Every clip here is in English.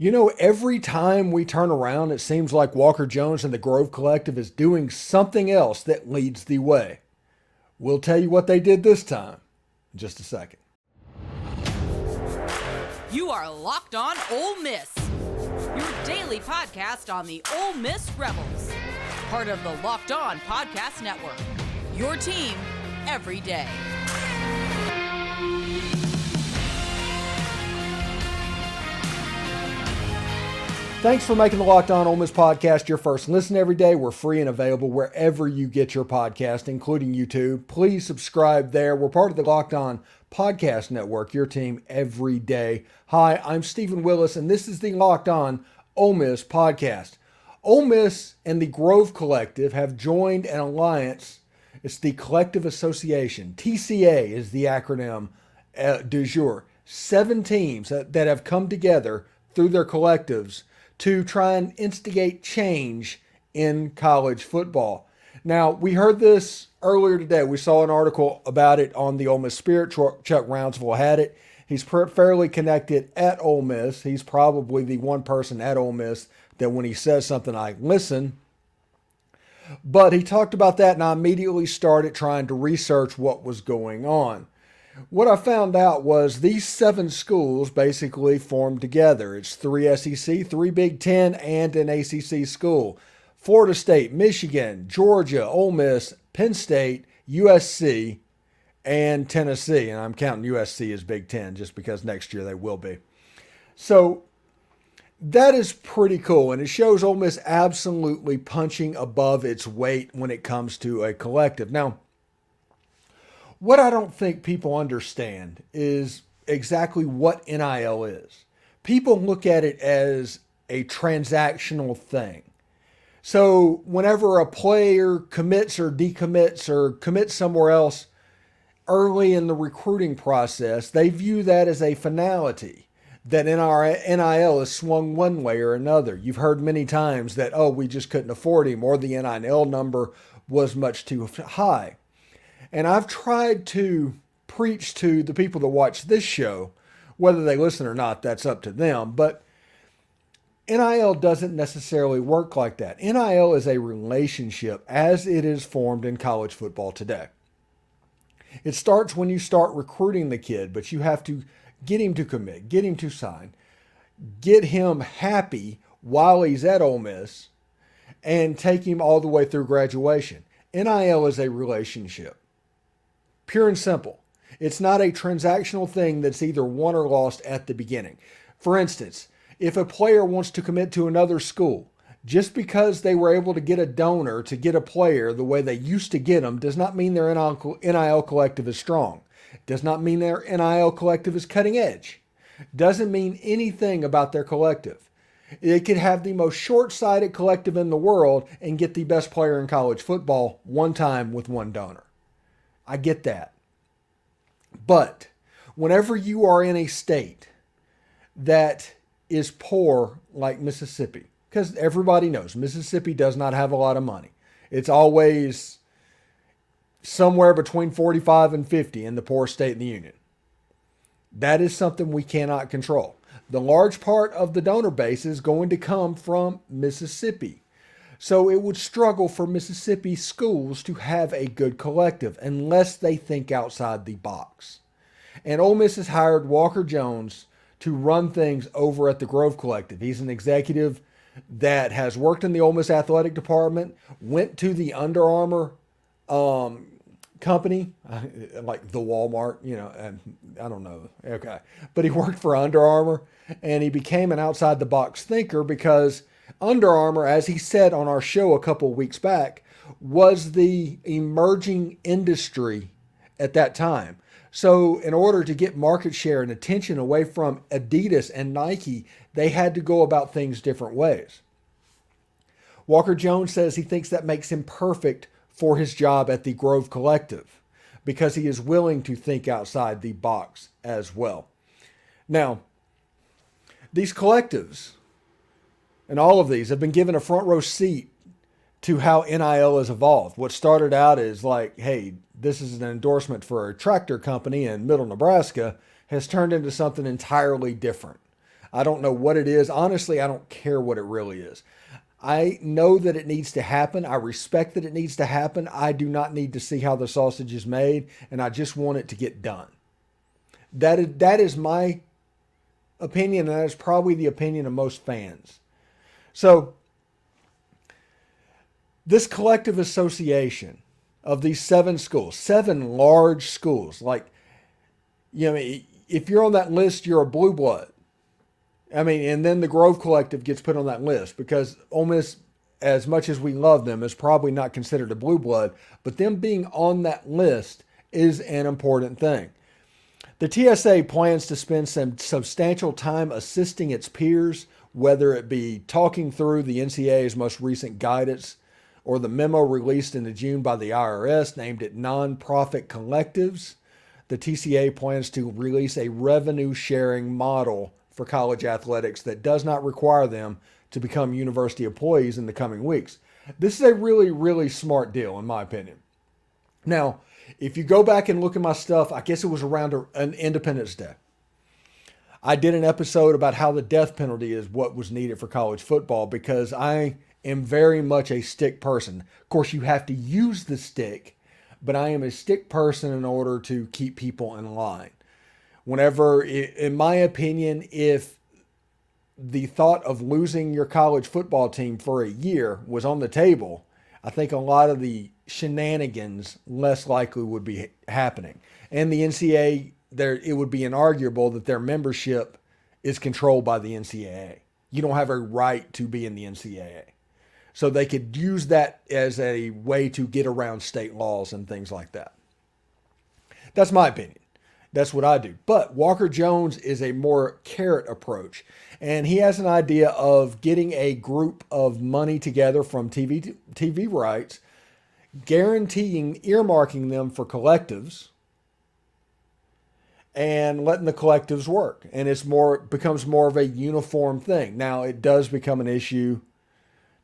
Every time we turn around, it seems like Walker Jones and the Grove Collective is doing something else that leads the way. We'll tell you what they did this time in just a second. You are Locked On Ole Miss, your daily podcast on the Ole Miss Rebels, part of the Locked On Podcast Network, your team every day. Thanks for making the Locked On Ole Miss podcast your first listen every day. We're free and available wherever you get your podcast, including YouTube. Please subscribe there. We're part of the Locked On Podcast Network, your team every day. Hi, I'm Stephen Willis, and this is the Locked On Ole Miss podcast. Ole Miss and the Grove Collective have joined an alliance. It's the Collective Association. TCA is the acronym du jour. 7 teams that have come together through their collectives to try and instigate change in college football. Now, we heard this earlier today. We saw an article about it on the Ole Miss Spirit. Chuck Rounsaville had it. He's fairly connected at Ole Miss. He's probably the one person at Ole Miss that when he says something, I listen. But he talked about that, and I immediately started trying to research what was going on. What I found out was these 7 schools basically formed together. It's 3 SEC, 3 Big Ten, and an ACC school. Florida State, Michigan, Georgia, Ole Miss, Penn State, USC, and Tennessee. And I'm counting USC as Big Ten just because next year they will be. So that is pretty cool, and it shows Ole Miss absolutely punching above its weight when it comes to a collective. Now, what I don't think people understand is exactly what NIL is. People look at it as a transactional thing. So whenever a player commits or decommits or commits somewhere else early in the recruiting process, they view that as a finality, that NIL is swung one way or another. You've heard many times that, we just couldn't afford him, or the NIL number was much too high. And I've tried to preach to the people that watch this show, whether they listen or not, that's up to them. But NIL doesn't necessarily work like that. NIL is a relationship as it is formed in college football today. It starts when you start recruiting the kid, but you have to get him to commit, get him to sign, get him happy while he's at Ole Miss, and take him all the way through graduation. NIL is a relationship. Pure and simple. It's not a transactional thing that's either won or lost at the beginning. For instance, if a player wants to commit to another school, just because they were able to get a donor to get a player the way they used to get them does not mean their NIL collective is strong. Does not mean their NIL collective is cutting edge. Doesn't mean anything about their collective. It could have the most short-sighted collective in the world and get the best player in college football one time with one donor. I get that. But whenever you are in a state that is poor like Mississippi, because everybody knows Mississippi does not have a lot of money. It's always somewhere between 45 and 50 in the poorest state in the union. That is something we cannot control. The large part of the donor base is going to come from Mississippi. So it would struggle for Mississippi schools to have a good collective unless they think outside the box. And Ole Miss has hired Walker Jones to run things over at the Grove Collective. He's an executive that has worked in the Ole Miss athletic department, went to the Under Armour company, like the Walmart, and I don't know. Okay. But he worked for Under Armour, and he became an outside the box thinker because Under Armour, as he said on our show a couple of weeks back, was the emerging industry at that time. So in order to get market share and attention away from Adidas and Nike, they had to go about things different ways. Walker Jones says he thinks that makes him perfect for his job at the Grove Collective because he is willing to think outside the box as well. Now, these collectives and all of these have been given a front row seat to how NIL has evolved. What started out as like, hey, this is an endorsement for a tractor company in Middle Nebraska has turned into something entirely different. I don't know what it is. Honestly, I don't care what it really is. I know that it needs to happen. I respect that it needs to happen. I do not need to see how the sausage is made, and I just want it to get done. That is my opinion, and that is probably the opinion of most fans. So this collective association of these 7 schools, 7 large schools, like, if you're on that list, you're a blue blood. And then the Grove Collective gets put on that list because Ole Miss, as much as we love them, is probably not considered a blue blood, but them being on that list is an important thing. The TSA plans to spend some substantial time assisting its peers, whether it be talking through the NCAA's most recent guidance or the memo released in June by the IRS named it nonprofit collectives. The TCA plans to release a revenue sharing model for college athletics that does not require them to become university employees in the coming weeks. This is a really, really smart deal, in my opinion. Now, if you go back and look at my stuff, I guess it was around an Independence Day. I did an episode about how the death penalty is what was needed for college football because I am very much a stick person. Of course, you have to use the stick, but I am a stick person in order to keep people in line. Whenever, in my opinion, if the thought of losing your college football team for a year was on the table, I think a lot of the shenanigans less likely would be happening. And the NCAA, it would be inarguable that their membership is controlled by the NCAA. You don't have a right to be in the NCAA. So they could use that as a way to get around state laws and things like that. That's my opinion. That's what I do. But Walker Jones is a more carrot approach. And he has an idea of getting a group of money together from TV rights, earmarking them for collectives, and letting the collectives work. And becomes more of a uniform thing. Now, it does become an issue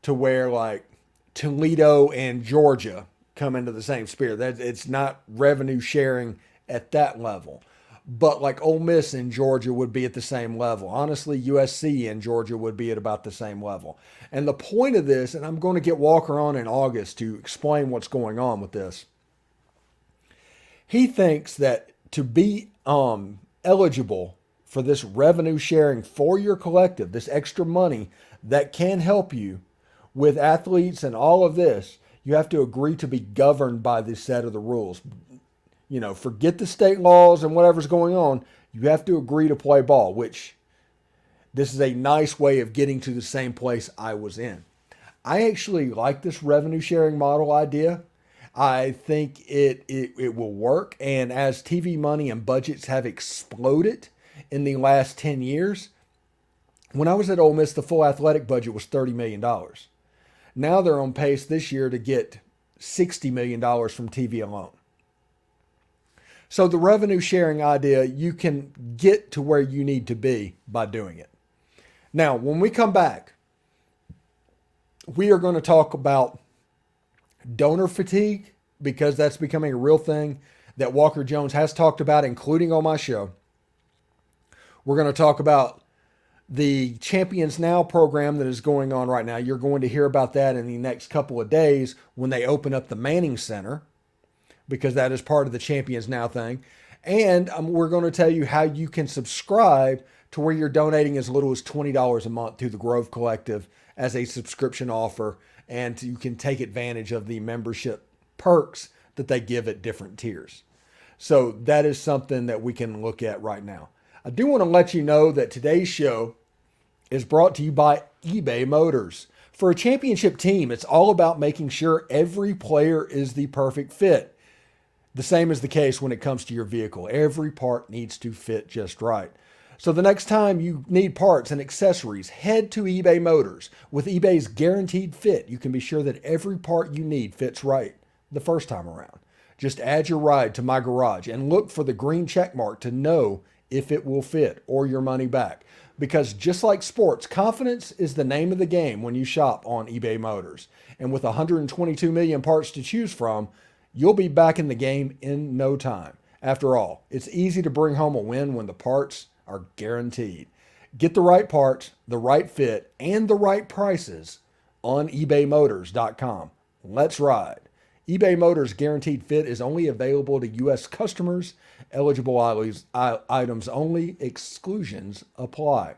to where like Toledo and Georgia come into the same sphere. That it's not revenue sharing at that level. But like Ole Miss and Georgia would be at the same level. Honestly, USC and Georgia would be at about the same level. And the point of this, and I'm going to get Walker on in August to explain what's going on with this. He thinks that to be eligible for this revenue sharing for your collective, this extra money that can help you with athletes and all of this, you have to agree to be governed by this set of the rules. Forget the state laws and whatever's going on. You have to agree to play ball, which this is a nice way of getting to the same place I was in. I actually like this revenue sharing model idea. I think it will work. And as TV money and budgets have exploded in the last 10 years, when I was at Ole Miss, the full athletic budget was $30 million. Now they're on pace this year to get $60 million from TV alone. So the revenue sharing idea, you can get to where you need to be by doing it. Now, when we come back, we are going to talk about donor fatigue because that's becoming a real thing that Walker Jones has talked about, including on my show. We're going to talk about the Champions Now program that is going on right now. You're going to hear about that in the next couple of days when they open up the Manning Center, because that is part of the Champions Now thing. And we're going to tell you how you can subscribe to where you're donating as little as $20 a month to the Grove Collective as a subscription offer. And you can take advantage of the membership perks that they give at different tiers. So that is something that we can look at right now. I do want to let you know that today's show is brought to you by eBay Motors. For a championship team, it's all about making sure every player is the perfect fit. The same is the case when it comes to your vehicle. Every part needs to fit just right. So the next time you need parts and accessories, head to eBay Motors. With eBay's guaranteed fit, you can be sure that every part you need fits right the first time around. Just add your ride to My Garage and look for the green check mark to know if it will fit or your money back. Because just like sports, confidence is the name of the game when you shop on eBay Motors. And with 122 million parts to choose from, you'll be back in the game in no time. After all, it's easy to bring home a win when the parts are guaranteed. Get the right parts, the right fit, and the right prices on ebaymotors.com. Let's ride. eBay Motors Guaranteed Fit is only available to U.S. customers. Eligible items only. Exclusions apply.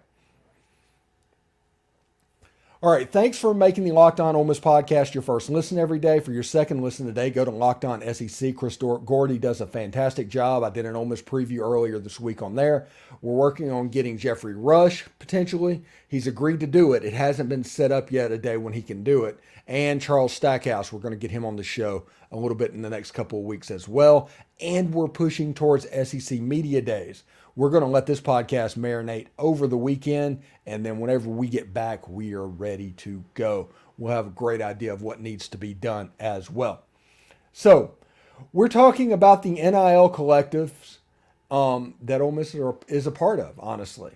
All right, thanks for making the Locked On Ole Miss podcast your first listen every day. For your second listen today, go to Locked On SEC. Chris Gordy does a fantastic job. I did an Ole Miss preview earlier this week on there. We're working on getting Jeffrey Rush, potentially. He's agreed to do it. It hasn't been set up yet a day when he can do it. And Charles Stackhouse, we're going to get him on the show a little bit in the next couple of weeks as well. And we're pushing towards SEC Media Days. We're going to let this podcast marinate over the weekend, and then whenever we get back, we are ready to go. We'll have a great idea of what needs to be done as well. So, we're talking about the NIL collectives that Ole Miss is a part of, honestly.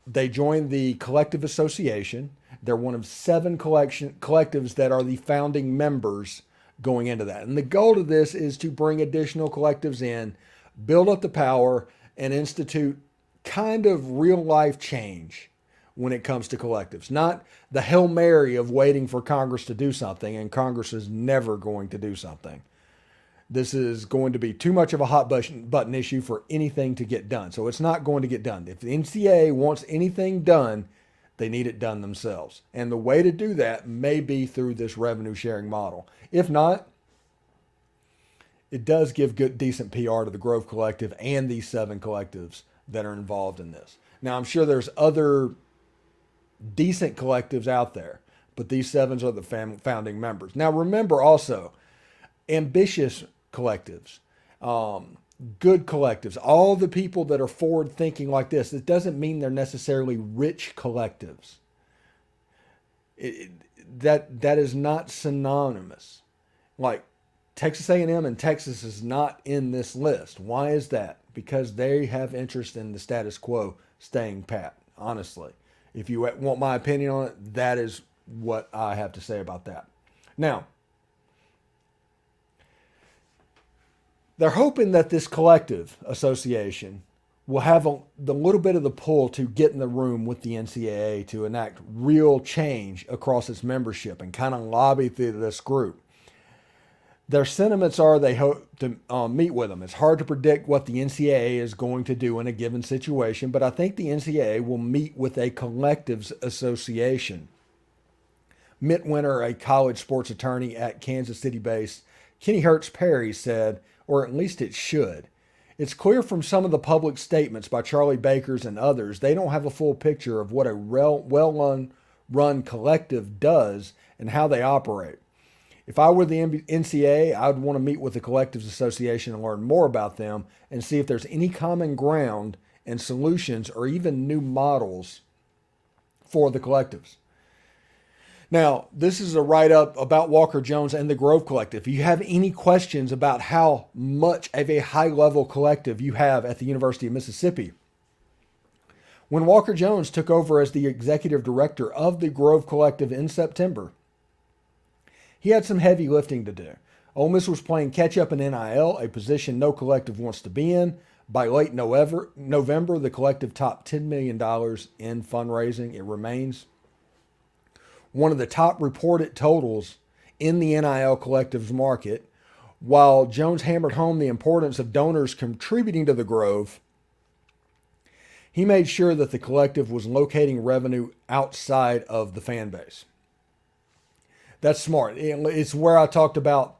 They joined the Collective Association. They're one of 7 collectives that are the founding members going into that. And the goal of this is to bring additional collectives in, build up the power, and institute kind of real life change when it comes to collectives. Not the Hail Mary of waiting for Congress to do something, and Congress is never going to do something. This is going to be too much of a hot button issue for anything to get done. So it's not going to get done. If the NCAA wants anything done, they need it done themselves. And the way to do that may be through this revenue sharing model. If not, it does give good, decent PR to the Grove Collective and these 7 collectives that are involved in this. Now, I'm sure there's other decent collectives out there, but these 7 are the founding members. Now, remember also, ambitious collectives, good collectives, all the people that are forward thinking like this, it doesn't mean they're necessarily rich collectives. That is not synonymous. Like, Texas A&M and Texas is not in this list. Why is that? Because they have interest in the status quo staying pat, honestly. If you want my opinion on it, that is what I have to say about that. Now, they're hoping that this collective association will have the little bit of the pull to get in the room with the NCAA to enact real change across its membership and kind of lobby through this group. Their sentiments are they hope to meet with them. It's hard to predict what the NCAA is going to do in a given situation, but I think the NCAA will meet with a collectives association. Mitt Winter, a college sports attorney at Kansas City-based Kenny Hertz Perry, said, or at least it should, it's clear from some of the public statements by Charlie Bakers and others, they don't have a full picture of what a well-run collective does and how they operate. If I were the NCAA, I would want to meet with the Collectives Association and learn more about them and see if there's any common ground and solutions or even new models for the collectives. Now, this is a write-up about Walker Jones and the Grove Collective. If you have any questions about how much of a high-level collective you have at the University of Mississippi, when Walker Jones took over as the executive director of the Grove Collective in September, he had some heavy lifting to do. Ole Miss was playing catch-up in NIL, a position no collective wants to be in. By late November, the collective topped $10 million in fundraising. It remains one of the top reported totals in the NIL collectives market. While Jones hammered home the importance of donors contributing to the Grove, he made sure that the collective was locating revenue outside of the fan base. That's smart. It's where I talked about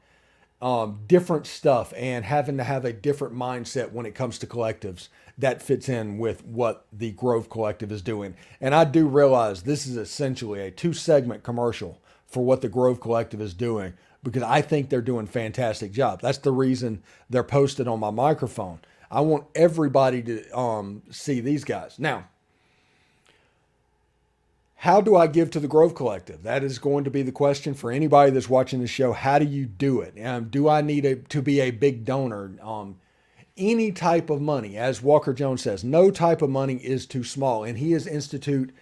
different stuff and having to have a different mindset when it comes to collectives. That fits in with what the Grove Collective is doing. And I do realize this is essentially a 2-segment commercial for what the Grove Collective is doing because I think they're doing a fantastic job. That's the reason they're posted on my microphone. I want everybody to see these guys. Now, how do I give to the Grove Collective? That is going to be the question for anybody that's watching the show. How do you do it? Do I need to be a big donor? Any type of money, as Walker Jones says, no type of money is too small. And he has instituted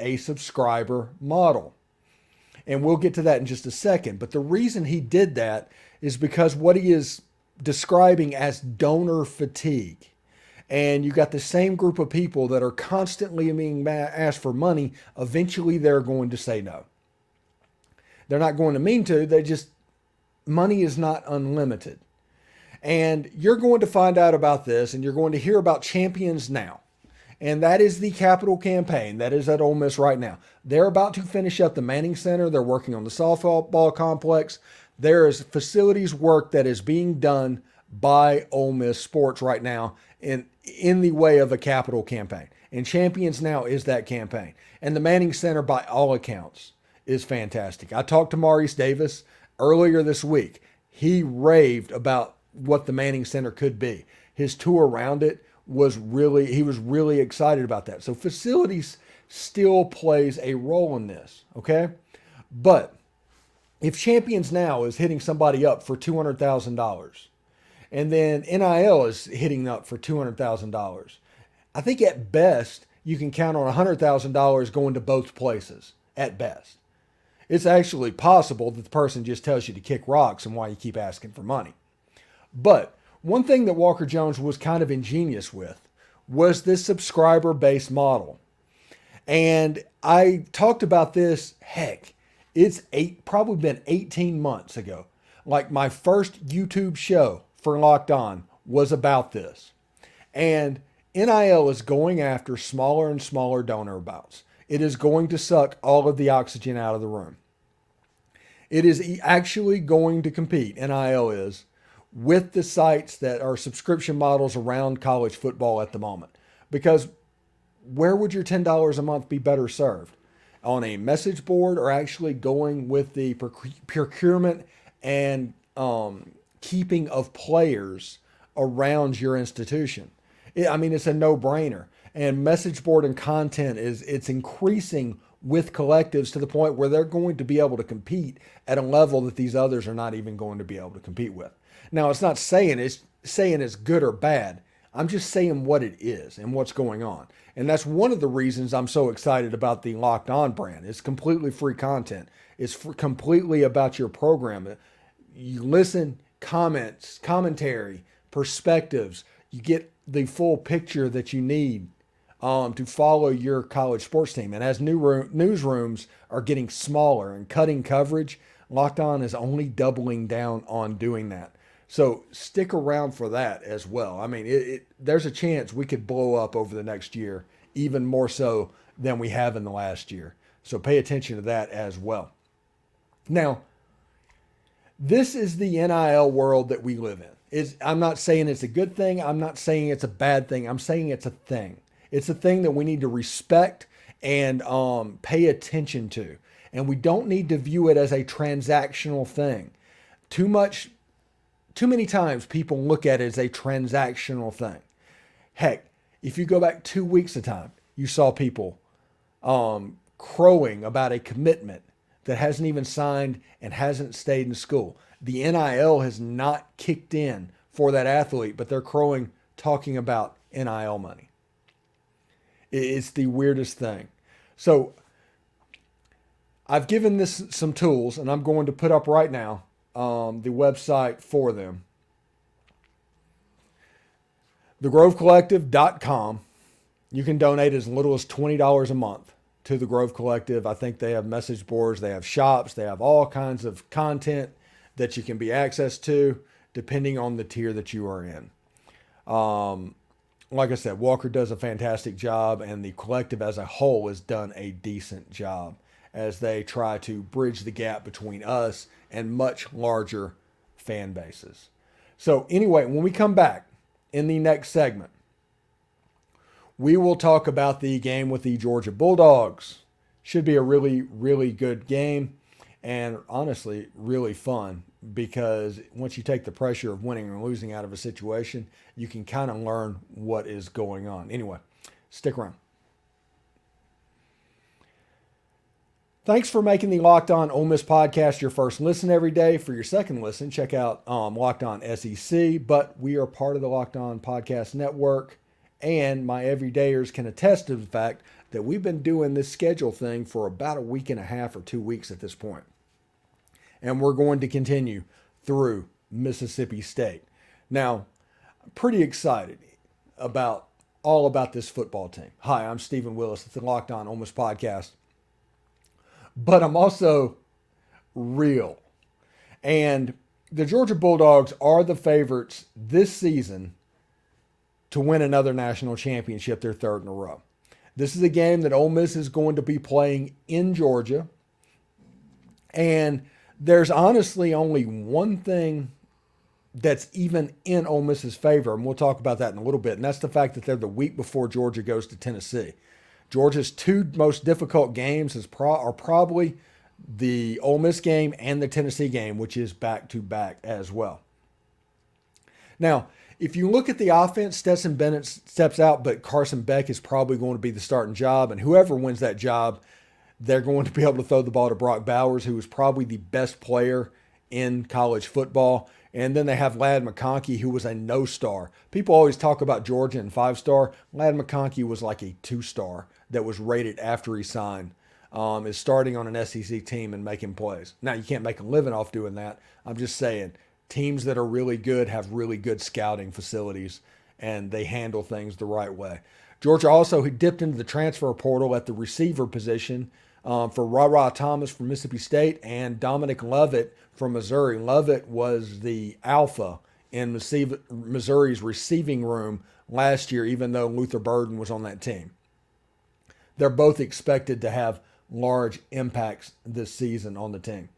a subscriber model. And we'll get to that in just a second. But the reason he did that is because what he is describing as donor fatigue. and you got the same group of people that are constantly being asked for money, eventually they're going to say no. They're not going to mean to, money is not unlimited. And you're going to find out about this, and you're going to hear about Champions Now. And that is the capital campaign that is at Ole Miss right now. They're about to finish up the Manning Center. They're working on the softball complex. There is facilities work that is being done by Ole Miss sports right now in the way of a capital campaign. And Champions Now is that campaign. And the Manning Center, by all accounts, is fantastic. I talked to Maurice Davis earlier this week. He raved about what the Manning Center could be. His tour around it he was really excited about that. So facilities still plays a role in this, okay? But if Champions Now is hitting somebody up for $200,000 and then NIL is hitting up for $200,000, I think at best you can count on $100,000 going to both places, at best. It's actually possible that the person just tells you to kick rocks and why you keep asking for money. But one thing that Walker Jones was kind of ingenious with was this subscriber-based model. And I talked about this, it's probably been 18 months ago. Like my first YouTube show for Locked On was about this. And NIL is going after smaller and smaller donor amounts. It is going to suck all of the oxygen out of the room. It is actually going to compete, NIL is, with the sites that are subscription models around college football at the moment. Because where would your $10 a month be better served? On a message board, or actually going with the procurement and keeping of players around your institution? It's a no-brainer. And message board and content it's increasing with collectives to the point where they're going to be able to compete at a level that these others are not even going to be able to compete with. Now, it's not saying it's good or bad. I'm just saying what it is and what's going on. And that's one of the reasons I'm so excited about the Locked On brand. It's completely free content. It's completely about your program. You listen, comments, commentary, perspectives. You get the full picture that you need to follow your college sports team. And as newsrooms are getting smaller and cutting coverage, Locked On is only doubling down on doing that. So stick around for that as well. There's a chance we could blow up over the next year, even more so than we have in the last year. So pay attention to that as well. Now, this is the NIL world that we live in. I'm not saying it's a good thing. I'm not saying it's a bad thing. I'm saying it's a thing. It's a thing that we need to respect and pay attention to. And we don't need to view it as a transactional thing. Too many times people look at it as a transactional thing. Heck, if you go back 2 weeks of time, you saw people crowing about a commitment that hasn't even signed and hasn't stayed in school. The NIL has not kicked in for that athlete, but they're crowing, talking about NIL money. It's the weirdest thing. So I've given this some tools, and I'm going to put up right now the website for them. thegrovecollective.com. You can donate as little as $20 a month to the Grove Collective. I think they have message boards, they have shops, they have all kinds of content that you can be access to depending on the tier that you are in. Like I said, Walker does a fantastic job, and the collective as a whole has done a decent job as they try to bridge the gap between us and much larger fan bases. So anyway, when we come back in the next segment, we will talk about the game with the Georgia Bulldogs. Should be a really, really good game, and honestly, really fun, because once you take the pressure of winning or losing out of a situation, you can kind of learn what is going on. Anyway, stick around. Thanks for making the Locked On Ole Miss podcast your first listen every day. For your second listen, check out Locked On SEC. But we are part of the Locked On Podcast Network, and my everydayers can attest to the fact that we've been doing this schedule thing for about a week and a half or 2 weeks at this point. And we're going to continue through Mississippi State. Now, I'm pretty excited. all about this football team. Hi, I'm Stephen Willis. It's the Locked On Ole Miss podcast. But I'm also real. And the Georgia Bulldogs are the favorites this season to win another national championship, their third in a row. This is a game that Ole Miss is going to be playing in Georgia. And there's honestly only one thing that's even in Ole Miss's favor, and we'll talk about that in a little bit, and that's the fact that they're the week before Georgia goes to Tennessee. Georgia's two most difficult games are probably the Ole Miss game and the Tennessee game, which is back-to-back as well. Now, if you look at the offense, Stetson Bennett steps out, but Carson Beck is probably going to be the starting job, and whoever wins that job, they're going to be able to throw the ball to Brock Bowers, who is probably the best player in college football. And then they have Ladd McConkey, who was a no-star. People always talk about Georgia and five-star. Ladd McConkey was like a two-star that was rated after he signed, is starting on an SEC team and making plays. Now, you can't make a living off doing that. I'm just saying, teams that are really good have really good scouting facilities, and they handle things the right way. Georgia also dipped into the transfer portal at the receiver position for Ra Thomas from Mississippi State and Dominic Lovett from Missouri. Lovett was the alpha in Missouri's receiving room last year, even though Luther Burden was on that team. They're both expected to have large impacts this season on the team.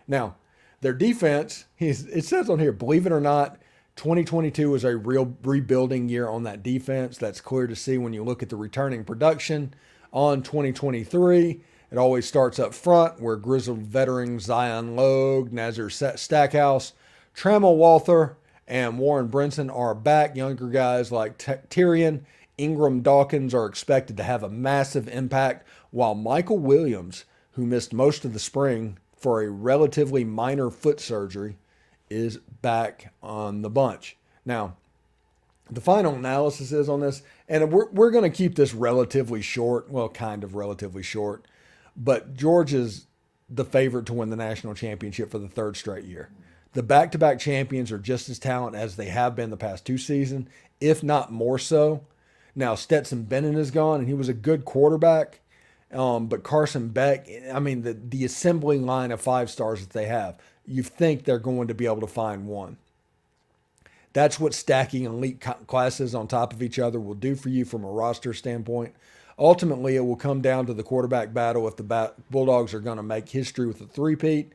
Now, their defense, it says on here, believe it or not, 2022 was a real rebuilding year on that defense. That's clear to see when you look at the returning production on 2023. It always starts up front where grizzled veterans Zion Logue, Nazir Stackhouse, Trammell Walther, and Warren Brinson are back. Younger guys like Tyrion, Ingram Dawkins are expected to have a massive impact, while Michael Williams, who missed most of the spring for a relatively minor foot surgery, is back on the bunch. Now, the final analysis is on this, and we're going to keep this relatively short, well, kind of relatively short, but Georgia's the favorite to win the national championship for the third straight year. The back-to-back champions are just as talented as they have been the past two seasons, if not more so. Now, Stetson Bennett is gone, and he was a good quarterback, but Carson Beck, I mean, the assembly line of five stars that they have, you think they're going to be able to find one. That's what stacking elite classes on top of each other will do for you from a roster standpoint. Ultimately, it will come down to the quarterback battle if the Bulldogs are going to make history with a three-peat.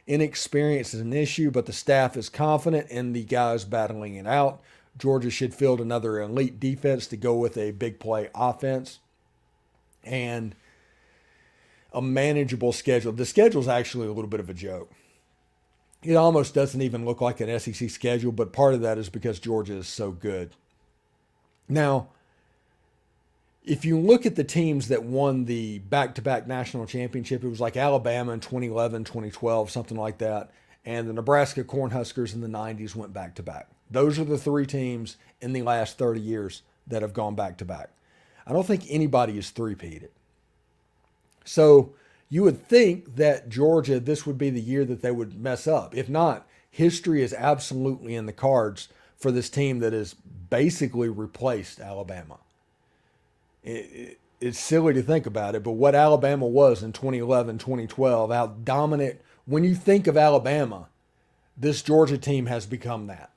Inexperience is an issue, but the staff is confident in the guys battling it out. Georgia should field another elite defense to go with a big play offense and a manageable schedule. The schedule is actually a little bit of a joke. It almost doesn't even look like an SEC schedule, but part of that is because Georgia is so good. Now, if you look at the teams that won the back-to-back national championship, it was like Alabama in 2011, 2012, something like that. And the Nebraska Cornhuskers in the 90s went back-to-back. Those are the three teams in the last 30 years that have gone back-to-back. I don't think anybody is three-peated. So you would think that Georgia, this would be the year that they would mess up. If not, history is absolutely in the cards for this team that has basically replaced Alabama. It's silly to think about it, but what Alabama was in 2011, 2012, how dominant, when you think of Alabama, this Georgia team has become that.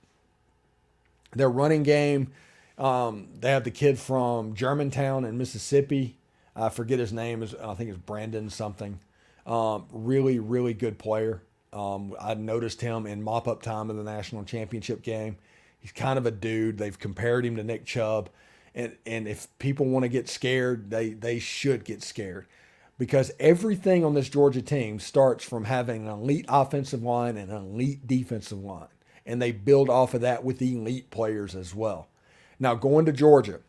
Their running game, they have the kid from Germantown in Mississippi. I forget his name. I think it's Brandon something. Really, really good player. I noticed him in mop-up time in the national championship game. He's kind of a dude. They've compared him to Nick Chubb. And if people want to get scared, they should get scared. Because everything on this Georgia team starts from having an elite offensive line and an elite defensive line. And they build off of that with elite players as well. Now, going to Georgia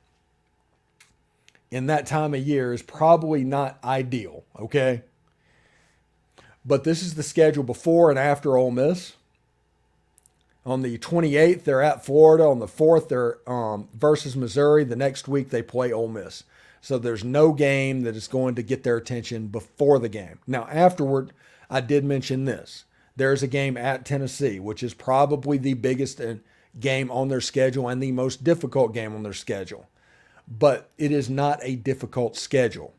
in that time of year is probably not ideal, okay? But this is the schedule before and after Ole Miss. On the 28th, they're at Florida. On the 4th, they're versus Missouri. The next week, they play Ole Miss. So there's no game that is going to get their attention before the game. Now, afterward, I did mention this. There's a game at Tennessee, which is probably the biggest game on their schedule and the most difficult game on their schedule. But it is not a difficult schedule.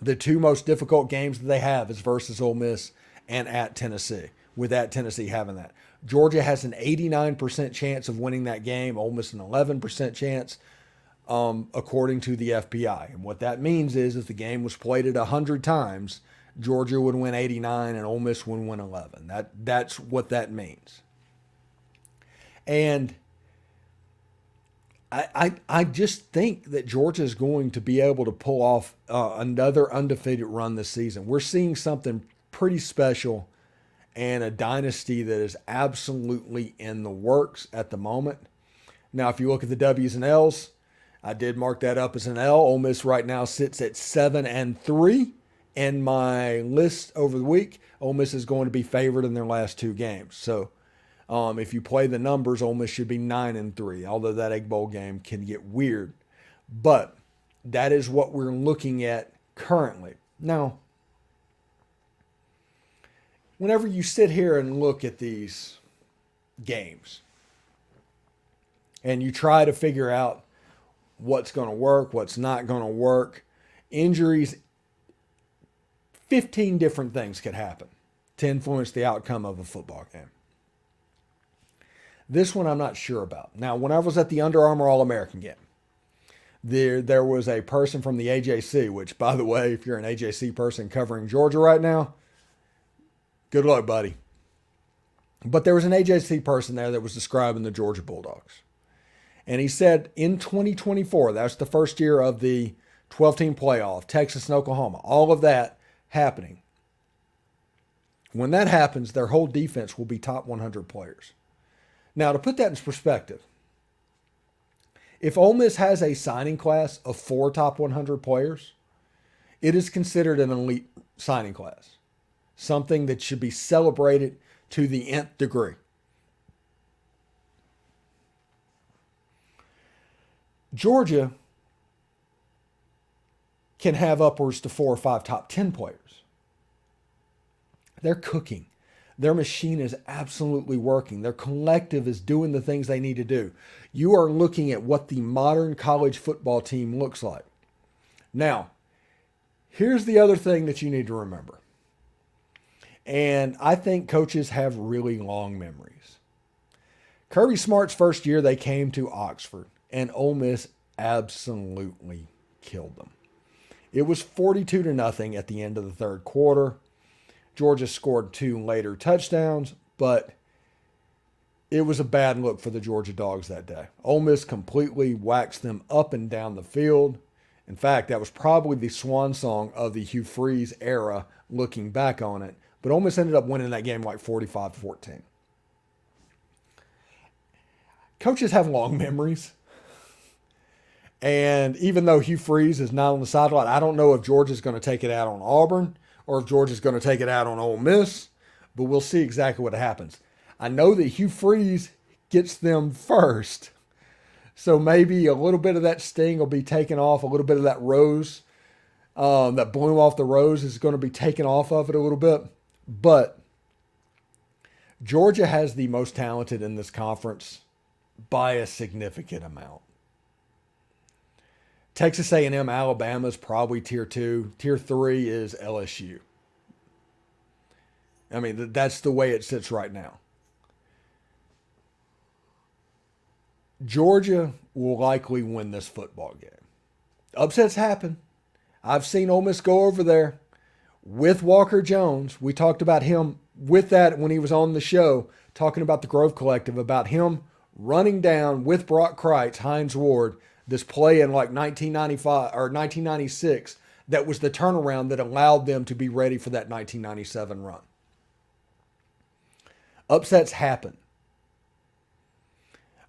The two most difficult games that they have is versus Ole Miss and at Tennessee, with at Tennessee having that. Georgia has an 89% chance of winning that game, Ole Miss an 11% chance, according to the FPI. And what that means is if the game was played at 100 times, Georgia would win 89 and Ole Miss would win 11. That's what that means. And I just think that Georgia is going to be able to pull off another undefeated run this season. We're seeing something pretty special and a dynasty that is absolutely in the works at the moment. Now, if you look at the W's and L's, I did mark that up as an L. Ole Miss right now sits at 7-3 in my list over the week. Ole Miss is going to be favored in their last two games. So if you play the numbers, Ole Miss should be 9-3, although that Egg Bowl game can get weird. But that is what we're looking at currently. Now, whenever you sit here and look at these games and you try to figure out what's going to work, what's not going to work, injuries, 15 different things could happen to influence the outcome of a football game. This one I'm not sure about. Now, when I was at the Under Armour All-American game, there was a person from the AJC, which, by the way, if you're an AJC person covering Georgia right now, good luck, buddy. But there was an AJC person there that was describing the Georgia Bulldogs. And he said in 2024, that's the first year of the 12-team playoff, Texas and Oklahoma, all of that happening. When that happens, their whole defense will be top 100 players. Now, to put that in perspective, if Ole Miss has a signing class of 4 top 100 players, it is considered an elite signing class, something that should be celebrated to the nth degree. Georgia can have upwards to 4 or 5 top 10 players. They're cooking. Their machine is absolutely working. Their collective is doing the things they need to do. You are looking at what the modern college football team looks like. Now, here's the other thing that you need to remember. And I think coaches have really long memories. Kirby Smart's first year, they came to Oxford, and Ole Miss absolutely killed them. It was 42-0 at the end of the third quarter. Georgia scored 2 later touchdowns, but it was a bad look for the Georgia Dogs that day. Ole Miss completely waxed them up and down the field. In fact, that was probably the swan song of the Hugh Freeze era, looking back on it. But Ole Miss ended up winning that game like 45-14. Coaches have long memories. And even though Hugh Freeze is not on the sideline, I don't know if Georgia's going to take it out on Auburn or if Georgia's going to take it out on Ole Miss, but we'll see exactly what happens. I know that Hugh Freeze gets them first, so maybe a little bit of that sting will be taken off, a little bit of that rose, that bloom off the rose is going to be taken off of it a little bit. But Georgia has the most talented in this conference by a significant amount. Texas A&M, Alabama is probably tier 2. Tier 3 is LSU. I mean, that's the way it sits right now. Georgia will likely win this football game. Upsets happen. I've seen Ole Miss go over there with Walker Jones. We talked about him with that when he was on the show, talking about the Grove Collective, about him running down with Brock Kreitz, Hines Ward, this play in like 1995 or 1996 that was the turnaround that allowed them to be ready for that 1997 run. Upsets happen.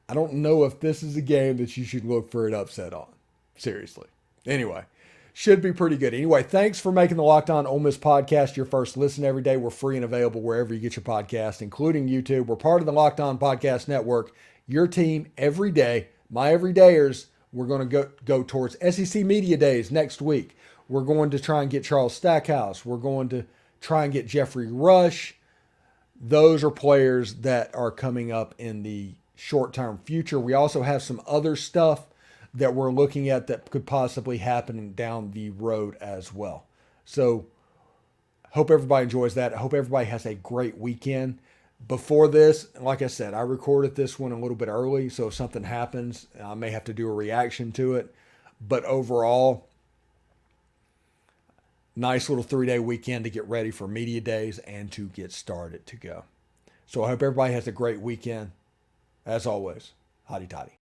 I don't know if this is a game that you should look for an upset on. Seriously. Anyway, should be pretty good. Anyway, thanks for making the Locked On Ole Miss podcast your first listen every day. We're free and available wherever you get your podcast, including YouTube. We're part of the Locked On Podcast Network. Your team every day. My everydayers. We're going to go towards SEC Media Days next week. We're going to try and get Charles Stackhouse. We're going to try and get Jeffrey Rush. Those are players that are coming up in the short-term future. We also have some other stuff that we're looking at that could possibly happen down the road as well. So hope everybody enjoys that. I hope everybody has a great weekend. Before this, like I said, I recorded this one a little bit early, so if something happens, I may have to do a reaction to it. But overall, nice little 3-day weekend to get ready for media days and to get started to go. So I hope everybody has a great weekend. As always, hotty toddy.